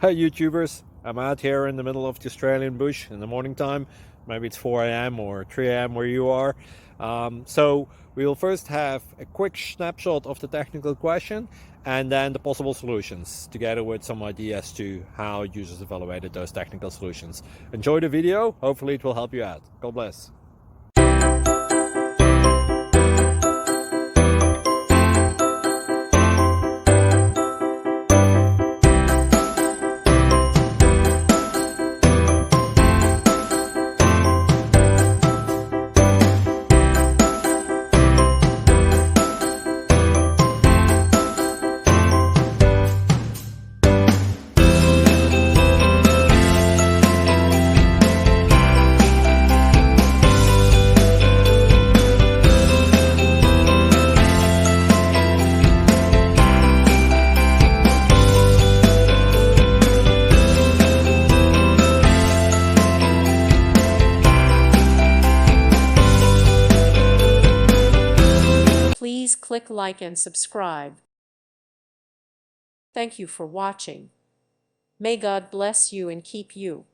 Hi YouTubers, I'm out here in the middle of the Australian bush in the morning time. Maybe it's 4 a.m. or 3 a.m. where you are. So we'll first have a quick snapshot of the technical question and then the possible solutions, together with some ideas to how users evaluated those technical solutions. Enjoy the video, hopefully it will help you out. God bless. Please click like and subscribe. Thank you for watching. May God bless you and keep you.